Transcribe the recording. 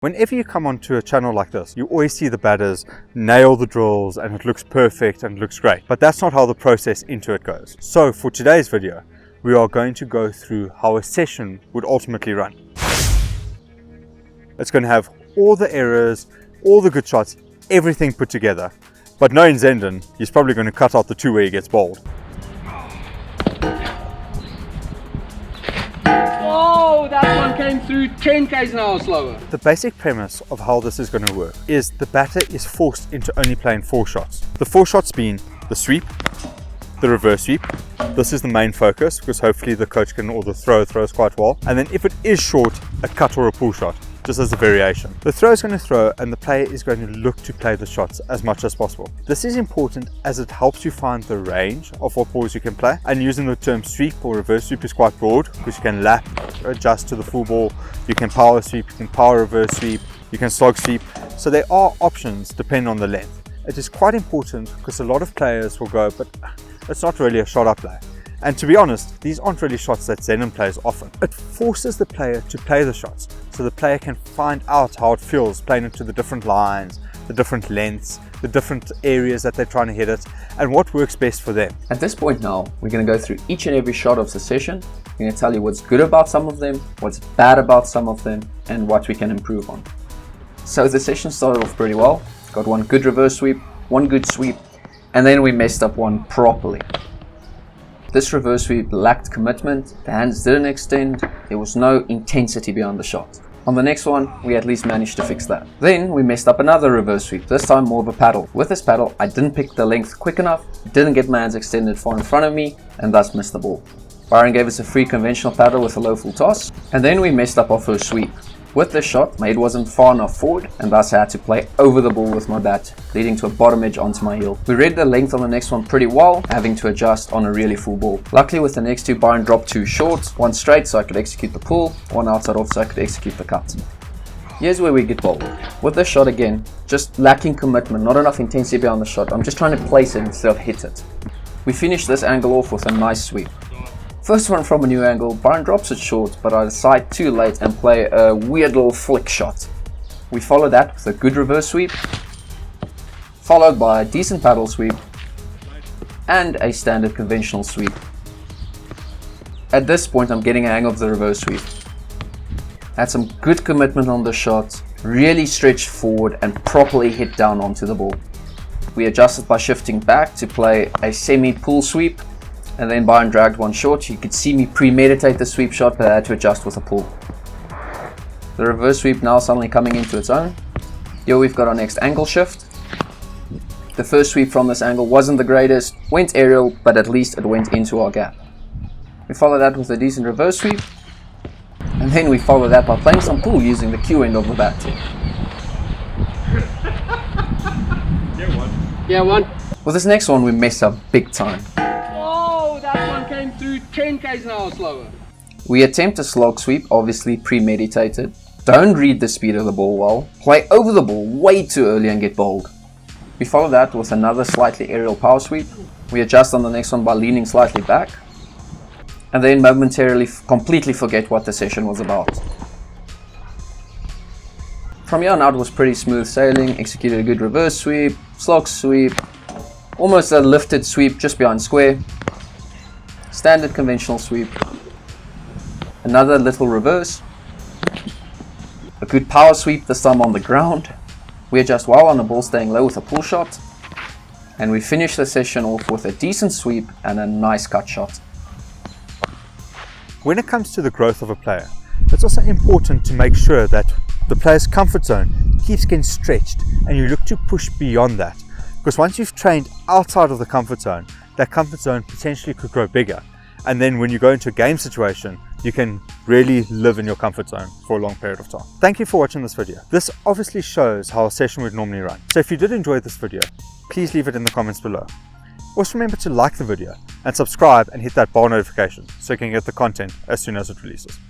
Whenever you come onto a channel like this, you always see the batters nail the drills and it looks perfect and it looks great. But that's not how the process into it goes. So for today's video, we are going to go through how a session would ultimately run. It's going to have all the errors, all the good shots, everything put together. But knowing Zenden, he's probably going to cut out the two where he gets bowled. Oh, that one came through 10 k's an hour slower. The basic premise of how this is going to work is the batter is forced into only playing 4 shots. The 4 shots being the sweep, the reverse sweep. This is the main focus because hopefully the coach can, or the thrower throws quite well. And then if it is short, a cut or a pull shot, just as a variation. The thrower is going to throw and the player is going to look to play the shots as much as possible. This is important as it helps you find the range of what balls you can play, and using the term sweep or reverse sweep is quite broad because you can lap, adjust to the full ball, you can power sweep, you can power reverse sweep, you can slog sweep. So there are options depending on the length. It is quite important because a lot of players will go, but it's not really a shot up play. And to be honest, these aren't really shots that Zenden plays often. It forces the player to play the shots, so the player can find out how it feels playing into the different lines, the different lengths, the different areas that they're trying to hit it, and what works best for them. At this point now, we're going to go through each and every shot of the session. We're going to tell you what's good about some of them, what's bad about some of them, and what we can improve on. So the session started off pretty well. Got one good reverse sweep, one good sweep, and then we messed up one properly. This reverse sweep lacked commitment, the hands didn't extend, there was no intensity beyond the shot. On the next one, we at least managed to fix that. Then we messed up another reverse sweep, this time more of a paddle. With this paddle, I didn't pick the length quick enough, didn't get my hands extended far in front of me, and thus missed the ball. Byron gave us a free conventional paddle with a low full toss, and then we messed up our first sweep. With this shot, my head wasn't far enough forward, and thus I had to play over the ball with my bat, leading to a bottom edge onto my heel. We read the length on the next one pretty well, having to adjust on a really full ball. Luckily with the next 2, Byron dropped 2 short, one straight so I could execute the pull, one outside off so I could execute the cut. Here's where we get bowled. With this shot again, just lacking commitment, not enough intensity beyond the shot. I'm just trying to place it instead of hit it. We finish this angle off with a nice sweep. First one from a new angle, Byron drops it short, but I decide too late and play a weird little flick shot. We follow that with a good reverse sweep, followed by a decent paddle sweep, and a standard conventional sweep. At this point I'm getting a hang of the reverse sweep. Had some good commitment on the shot, really stretched forward and properly hit down onto the ball. We adjusted by shifting back to play a semi-pull sweep, and then Byron dragged one short. You could see me premeditate the sweep shot, but I had to adjust with a pull. The reverse sweep now suddenly coming into its own. Here we've got our next angle shift. The first sweep from this angle wasn't the greatest, went aerial, but at least it went into our gap. We follow that with a decent reverse sweep, and then we follow that by playing some pull using the Q end of the bat. Yeah, one. With this next one we mess up big time. That one came through 10 k's an hour slower. We attempt a slog sweep, obviously premeditated. Don't read the speed of the ball well. Play over the ball way too early and get bowled. We follow that with another slightly aerial power sweep. We adjust on the next one by leaning slightly back. And then momentarily completely forget what the session was about. From here on out was pretty smooth sailing. Executed a good reverse sweep, slog sweep, almost a lifted sweep just behind square. Standard conventional sweep, another little reverse, a good power sweep, this time on the ground. We adjust well on the ball staying low with a pull shot, and we finish the session off with a decent sweep and a nice cut shot. When it comes to the growth of a player, it's also important to make sure that the player's comfort zone keeps getting stretched and you look to push beyond that, because once you've trained outside of the comfort zone, that comfort zone potentially could grow bigger, and then when you go into a game situation you can really live in your comfort zone for a long period of time. Thank you for watching this video. This obviously shows how a session would normally run, so if you did enjoy this video, please leave it in the comments below. Also remember to like the video and subscribe and hit that bell notification so you can get the content as soon as it releases.